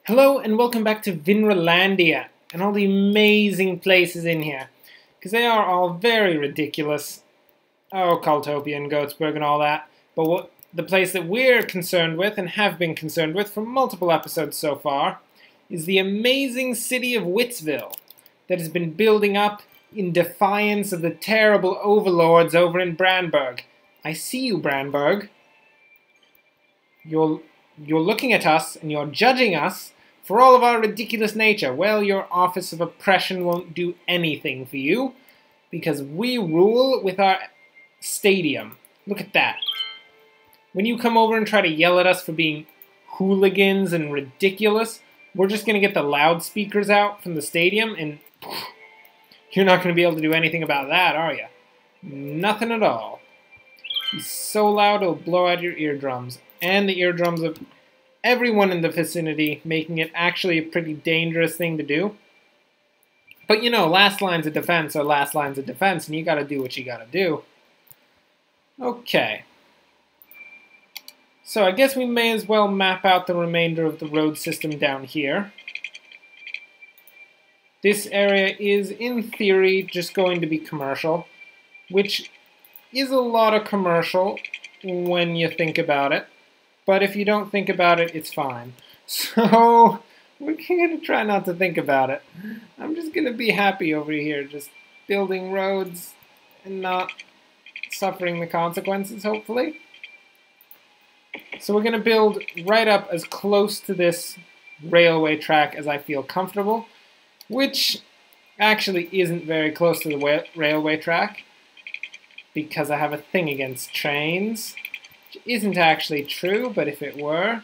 Hello and welcome back to Vinralandia and all the amazing places in here. Because they are all very ridiculous. Oh, Cultopia and Goatsburg and all that. But the place that we're concerned with and have been concerned with for multiple episodes so far is the amazing city of Whitsville that has been building up in defiance of the terrible overlords over in Branburg. I see you, Branburg. You're looking at us and you're judging us for all of our ridiculous nature. Well, your Office of Oppression won't do anything for you because we rule with our stadium. Look at that. When you come over and try to yell at us for being hooligans and ridiculous, we're just going to get the loudspeakers out from the stadium and you're not going to be able to do anything about that, are you? Nothing at all. He's so loud it'll blow out your eardrums and the eardrums of everyone in the vicinity, making it actually a pretty dangerous thing to do. But you know, last lines of defense are last lines of defense, and you gotta do what you gotta do. Okay. So I guess we may as well map out the remainder of the road system down here. This area is, in theory, just going to be commercial, which is a lot of commercial when you think about it. But if you don't think about it, it's fine. So, we're going to try not to think about it. I'm just going to be happy over here, just building roads and not suffering the consequences, hopefully. So we're going to build right up as close to this railway track as I feel comfortable, which actually isn't very close to the railway track, because I have a thing against trains. Which isn't actually true, but if it were,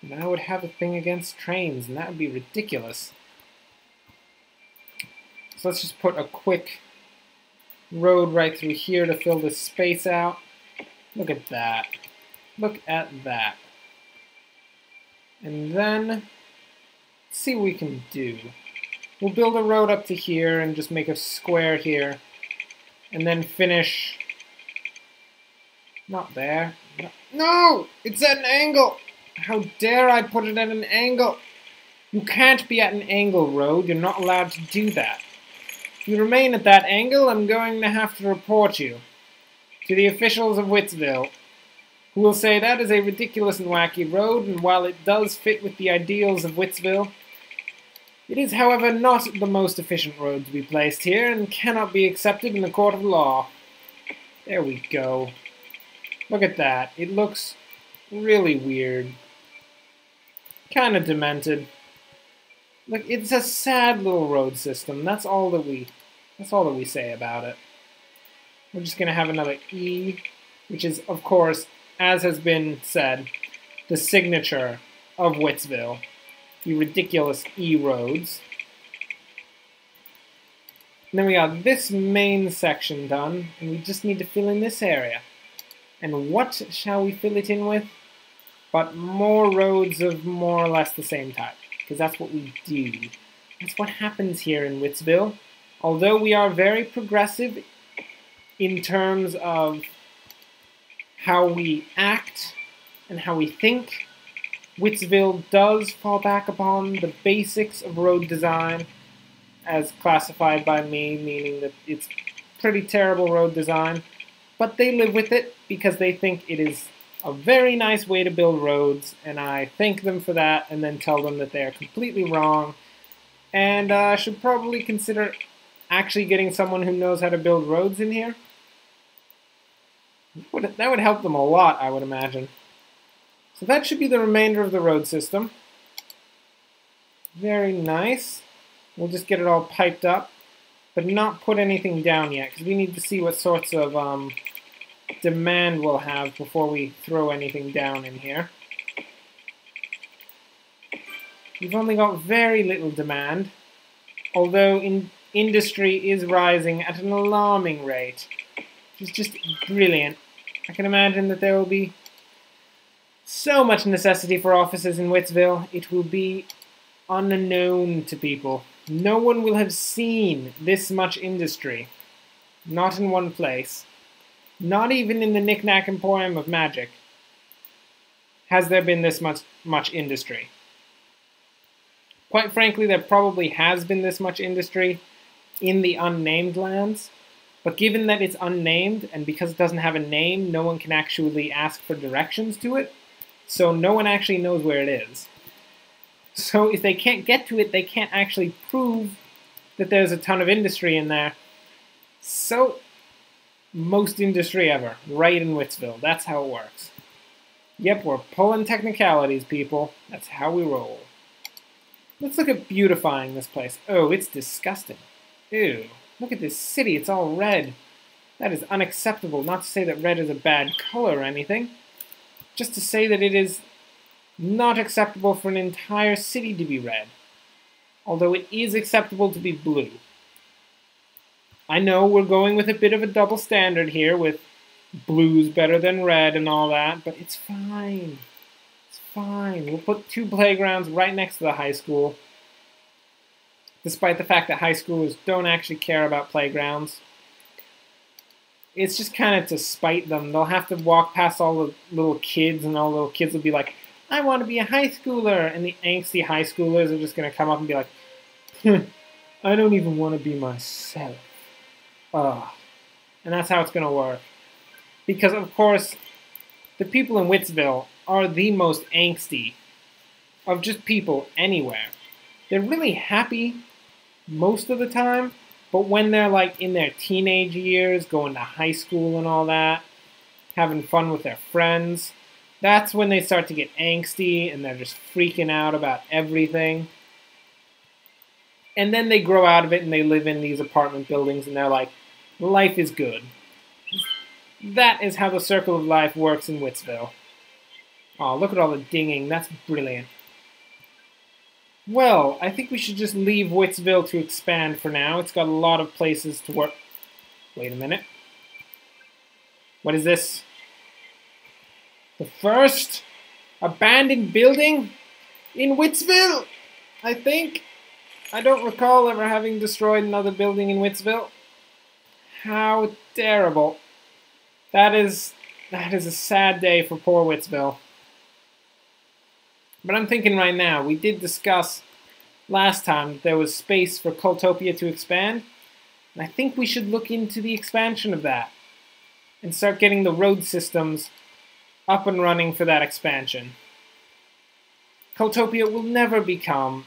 then I would have a thing against trains, and that would be ridiculous. So let's just put a quick road right through here to fill this space out. Look at that. Look at that. And then, let's see what we can do. We'll build a road up to here and just make a square here, and then finish... Not there. No! It's at an angle! How dare I put it at an angle? You can't be at an angle, road. You're not allowed to do that. If you remain at that angle, I'm going to have to report you to the officials of Whitsville, who will say that is a ridiculous and wacky road, and while it does fit with the ideals of Whitsville, it is, however, not the most efficient road to be placed here, and cannot be accepted in the court of law. There we go. Look at that. It looks really weird. Kind of demented. Look, it's a sad little road system. That's all that we say about it. We're just going to have another E, which is, of course, as has been said, the signature of Whitsville. The ridiculous E roads. And then we got this main section done, and we just need to fill in this area. And what shall we fill it in with? But more roads of more or less the same type. Because that's what we do. That's what happens here in Whitsville. Although we are very progressive in terms of how we act and how we think, Whitsville does fall back upon the basics of road design as classified by me, meaning that it's pretty terrible road design. But they live with it because they think it is a very nice way to build roads, and I thank them for that and then tell them that they are completely wrong, and I should probably consider actually getting someone who knows how to build roads in here. That would help them a lot, I would imagine. So that should be the remainder of the road system. Very nice. We'll just get it all piped up, but not put anything down yet, because we need to see what sorts of demand we'll have before we throw anything down in here. We've only got very little demand, although industry is rising at an alarming rate, which is just brilliant. I can imagine that there will be so much necessity for offices in Whitsville, it will be unknown to people. No one will have seen this much industry. Not in one place. Not even in the Knick-Knack Emporium of Magic has there been this much industry. Quite frankly, there probably has been this much industry in the unnamed lands, but given that it's unnamed, and because it doesn't have a name, no one can actually ask for directions to it, so no one actually knows where it is. So if they can't get to it, they can't actually prove that there's a ton of industry in there. So, most industry ever, right in Whitsville. That's how it works. Yep, we're pulling technicalities, people. That's how we roll. Let's look at beautifying this place. Oh, it's disgusting. Ew. Look at this city, it's all red. That is unacceptable. Not to say that red is a bad color or anything. Just to say that it is not acceptable for an entire city to be red. Although it is acceptable to be blue. I know we're going with a bit of a double standard here with blue's better than red and all that, but it's fine. It's fine. We'll put 2 playgrounds right next to the high school. Despite the fact that high schoolers don't actually care about playgrounds. It's just kind of to spite them. They'll have to walk past all the little kids, and all the little kids will be like, I want to be a high schooler. And the angsty high schoolers are just going to come up and be like, I don't even want to be myself. Ugh. And that's how it's going to work. Because, of course, the people in Whitsville are the most angsty of just people anywhere. They're really happy most of the time, but when they're like in their teenage years, going to high school and all that, having fun with their friends, that's when they start to get angsty and they're just freaking out about everything. And then they grow out of it and they live in these apartment buildings and they're like, life is good. That is how the circle of life works in Whitsville. Oh, look at all the dinging. That's brilliant. Well, I think we should just leave Whitsville to expand for now. It's got a lot of places to work. Wait a minute. What is this? The first abandoned building in Whitsville, I think. I don't recall ever having destroyed another building in Whitsville. How terrible. That is a sad day for poor Whitsville. But I'm thinking right now, we did discuss last time that there was space for Cultopia to expand, and I think we should look into the expansion of that and start getting the road systems up and running for that expansion. Cultopia will never become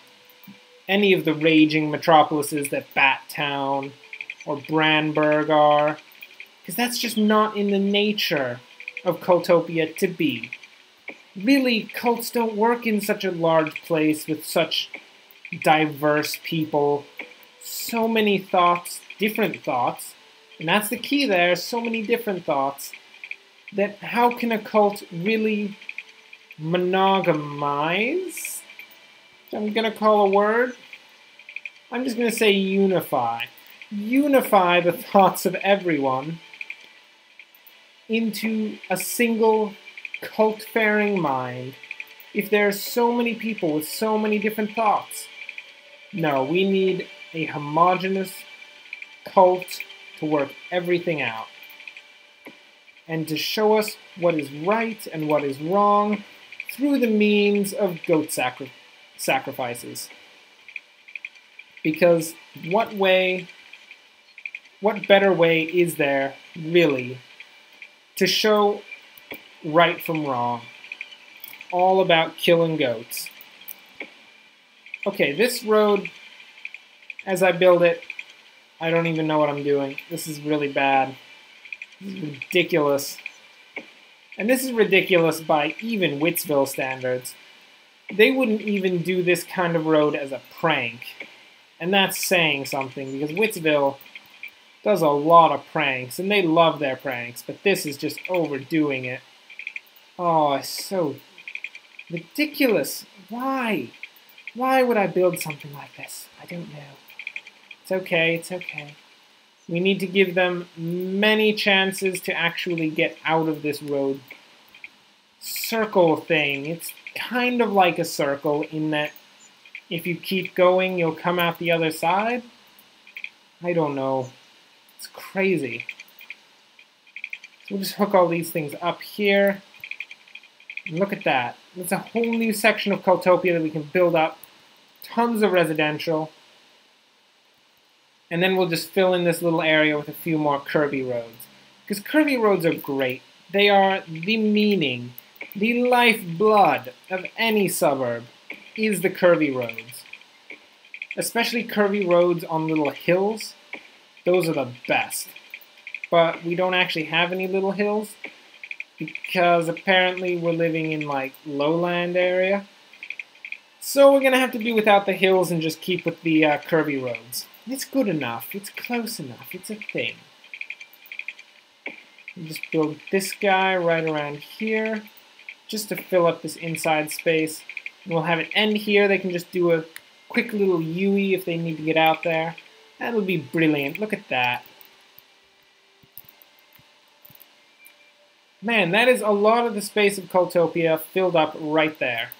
any of the raging metropolises that Bat Town or Branburg are, because that's just not in the nature of Cultopia to be. Really, cults don't work in such a large place with such diverse people. So many thoughts, different thoughts, and that's the key there, so many different thoughts, that how can a cult really monogamize? I'm going to call a word. I'm just going to say unify. Unify the thoughts of everyone into a single cult-faring mind if there are so many people with so many different thoughts. No, we need a homogeneous cult to work everything out and to show us what is right and what is wrong through the means of goat sacrifices. Because what better way is there, really, to show right from wrong? All about killing goats. Okay, this road, as I build it, I don't even know what I'm doing. This is really bad. This is ridiculous. And this is ridiculous by even Whitsville standards. They wouldn't even do this kind of road as a prank. And that's saying something, because Whitsville does a lot of pranks, and they love their pranks, but this is just overdoing it. Oh, it's so ridiculous. Why? Why would I build something like this? I don't know. It's okay, it's okay. We need to give them many chances to actually get out of this road circle thing. It's kind of like a circle in that if you keep going, you'll come out the other side. I don't know. It's crazy. So we'll just hook all these things up here. And look at that. It's a whole new section of Cultopia that we can build up tons of residential, and then we'll just fill in this little area with a few more curvy roads. Because curvy roads are great. They are the meaning, the lifeblood of any suburb is the curvy roads. Especially curvy roads on little hills. Those are the best. But we don't actually have any little hills because apparently we're living in like lowland area. So we're going to have to do without the hills and just keep with the curvy roads. It's good enough. It's close enough. It's a thing. We'll just build this guy right around here just to fill up this inside space. And we'll have it end here. They can just do a quick little U-ey if they need to get out there. That'll be brilliant. Look at that. Man, that is a lot of the space of Cultopia filled up right there.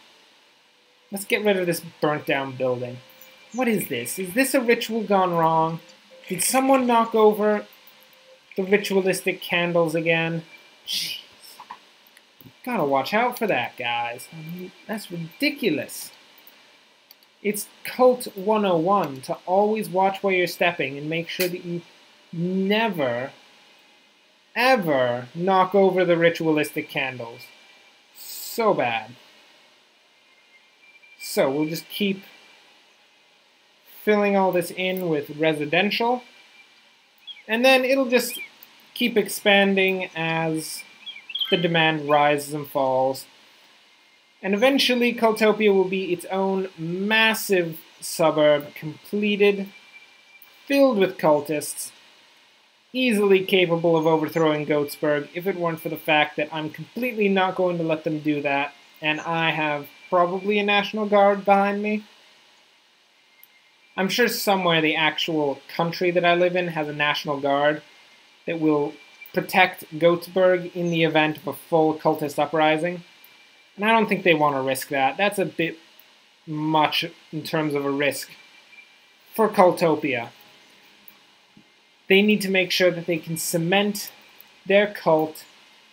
Let's get rid of this burnt down building. What is this? Is this a ritual gone wrong? Did someone knock over the ritualistic candles again? Jeez. Gotta watch out for that, guys. I mean, that's ridiculous. It's Cult 101 to always watch where you're stepping and make sure that you never, ever knock over the ritualistic candles. So bad. So we'll just keep filling all this in with residential. And then it'll just keep expanding as the demand rises and falls. And eventually Cultopia will be its own massive suburb, completed, filled with cultists, easily capable of overthrowing Goatsburg if it weren't for the fact that I'm completely not going to let them do that, and I have probably a National Guard behind me. I'm sure somewhere the actual country that I live in has a National Guard that will protect Goatsburg in the event of a full cultist uprising. And I don't think they want to risk that. That's a bit much in terms of a risk for Cultopia. They need to make sure that they can cement their cult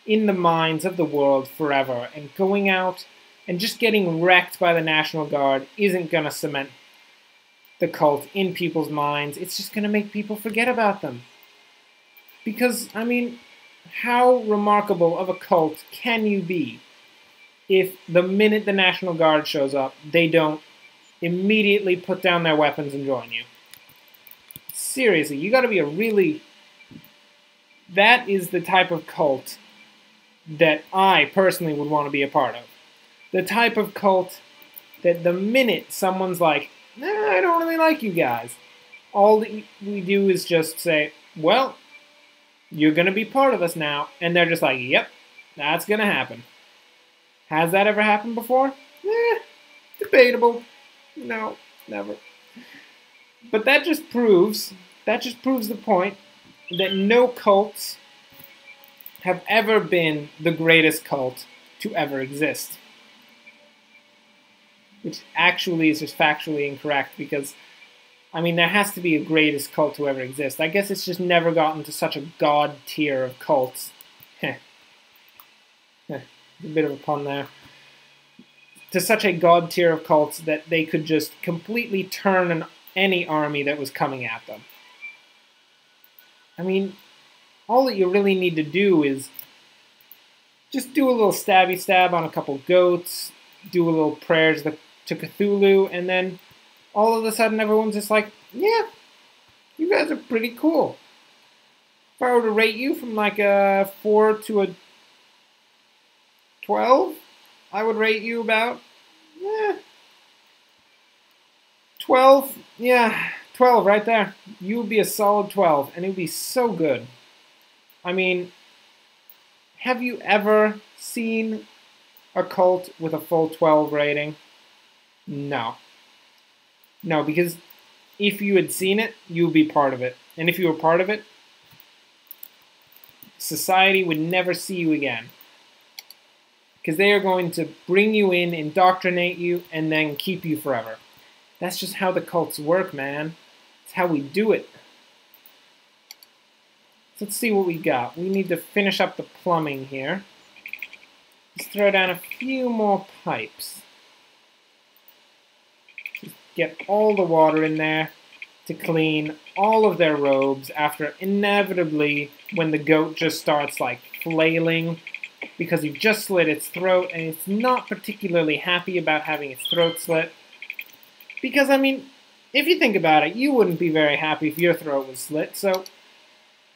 in the minds of the world forever. And going out and just getting wrecked by the National Guard isn't going to cement the cult in people's minds. It's just going to make people forget about them. Because, I mean, how remarkable of a cult can you be if the minute the National Guard shows up, they don't immediately put down their weapons and join you? Seriously, you gotta be a really... That is the type of cult that I personally would want to be a part of. The type of cult that the minute someone's like, I don't really like you guys, all that we do is just say, well, you're gonna be part of us now. And they're just like, yep, that's gonna happen. Has that ever happened before? Debatable. No, never. But that just proves the point that no cults have ever been the greatest cult to ever exist. Which actually is just factually incorrect because, I mean, there has to be a greatest cult to ever exist. I guess it's just never gotten to such a god tier of cults. A bit of a pun there. To such a god tier of cults that they could just completely turn any army that was coming at them. I mean, all that you really need to do is just do a little stabby stab on a couple goats, do a little prayers to Cthulhu, and then all of a sudden everyone's just like, yeah, you guys are pretty cool. If I were to rate you from like a 4 to a 12, I would rate you about 12. Yeah, 12 right there. You would be a solid 12, and it would be so good. I mean, have you ever seen a cult with a full 12 rating? No. No, because if you had seen it, you would be part of it. And if you were part of it, society would never see you again. Because they are going to bring you in, indoctrinate you, and then keep you forever. That's just how the cults work, man. It's how we do it. So let's see what we got. We need to finish up the plumbing here. Let's throw down a few more pipes. Just get all the water in there to clean all of their robes after inevitably when the goat just starts like flailing because you've just slit its throat and it's not particularly happy about having its throat slit. Because, I mean, if you think about it, you wouldn't be very happy if your throat was slit, so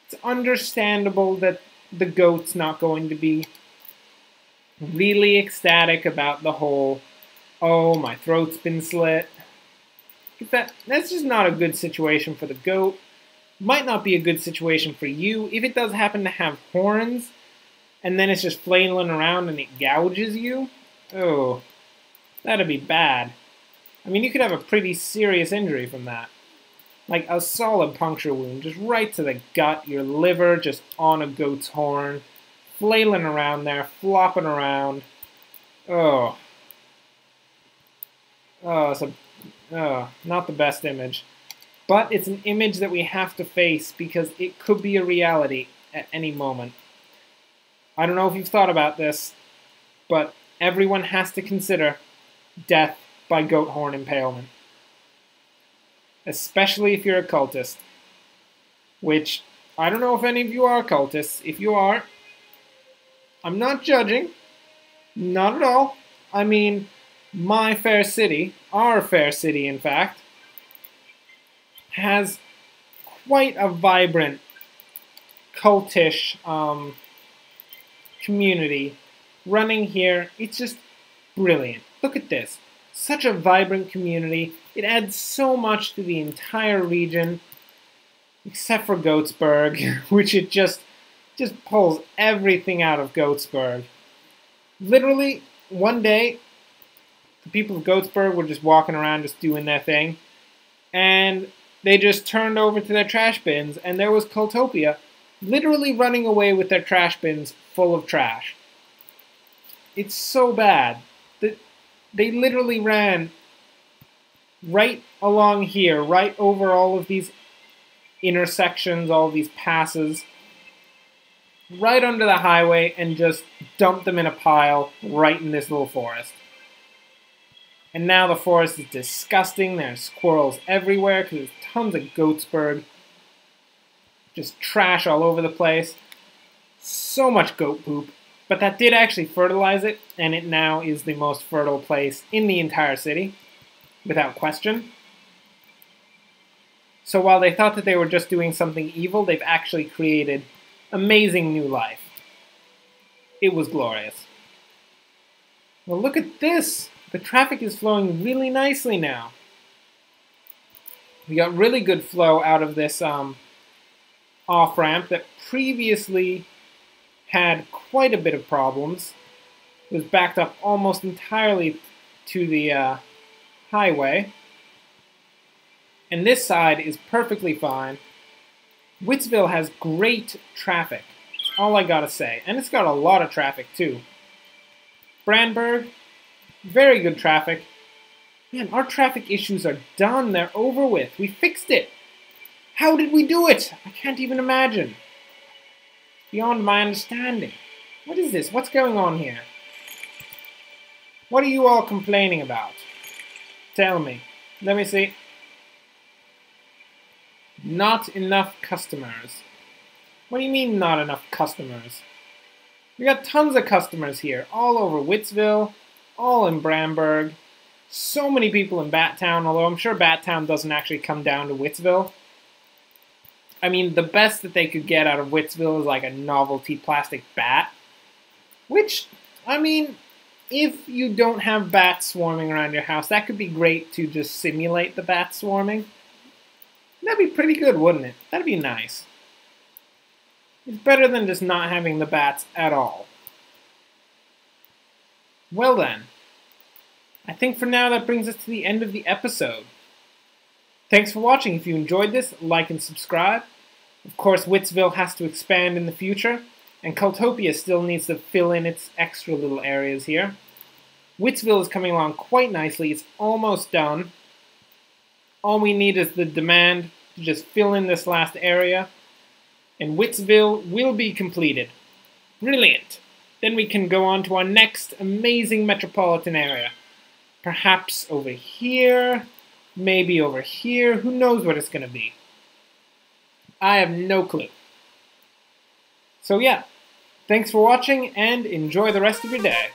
it's understandable that the goat's not going to be really ecstatic about the whole, oh, my throat's been slit. That's just not a good situation for the goat. Might not be a good situation for you. If it does happen to have horns, and then it's just flailing around and it gouges you, oh, that'd be bad. I mean, you could have a pretty serious injury from that. Like a solid puncture wound, just right to the gut, your liver just on a goat's horn, flailing around there, flopping around. Oh. Not the best image. But it's an image that we have to face because it could be a reality at any moment. I don't know if you've thought about this, but everyone has to consider death by goat horn impalement. Especially if you're a cultist. Which, I don't know if any of you are cultists. If you are, I'm not judging. Not at all. I mean, my fair city, our fair city in fact, has quite a vibrant cultish community running here. It's just brilliant. Look at this. Such a vibrant community. It adds so much to the entire region, except for Goatsburg, which it just pulls everything out of Goatsburg. Literally, one day, the people of Goatsburg were just walking around just doing their thing, and they just turned over to their trash bins, and there was Cultopia literally running away with their trash bins full of trash. It's so bad that they literally ran right along here, right over all of these intersections, all of these passes, right under the highway, and just dumped them in a pile right in this little forest. And now the forest is disgusting. There's squirrels everywhere because there's tons of Goatsburg. Just trash all over the place. So much goat poop. But that did actually fertilize it, and it now is the most fertile place in the entire city, without question. So while they thought that they were just doing something evil, they've actually created amazing new life. It was glorious. Well, look at this! The traffic is flowing really nicely now. We got really good flow out of this off-ramp that previously had quite a bit of problems. It was backed up almost entirely to the highway. And this side is perfectly fine. Whitsville has great traffic. That's all I gotta say. And it's got a lot of traffic too. Branburg, very good traffic. Man, our traffic issues are done. They're over with. We fixed it. How did we do it? I can't even imagine. Beyond my understanding. What is this? What's going on here? What are you all complaining about? Tell me. Let me see. Not enough customers. What do you mean not enough customers? We got tons of customers here. All over Whitsville. All in Branburg. So many people in Battown, although I'm sure Battown doesn't actually come down to Whitsville. I mean, the best that they could get out of Whitsville is like a novelty plastic bat. Which, I mean, if you don't have bats swarming around your house, that could be great to just simulate the bats swarming. That'd be pretty good, wouldn't it? That'd be nice. It's better than just not having the bats at all. Well then, I think for now that brings us to the end of the episode. Thanks for watching. If you enjoyed this, like and subscribe. Of course, Whitsville has to expand in the future, and Cultopia still needs to fill in its extra little areas here. Whitsville is coming along quite nicely. It's almost done. All we need is the demand to just fill in this last area, and Whitsville will be completed. Brilliant! Then we can go on to our next amazing metropolitan area. Perhaps over here, maybe over here. Who knows what it's going to be? I have no clue. So yeah, thanks for watching and enjoy the rest of your day.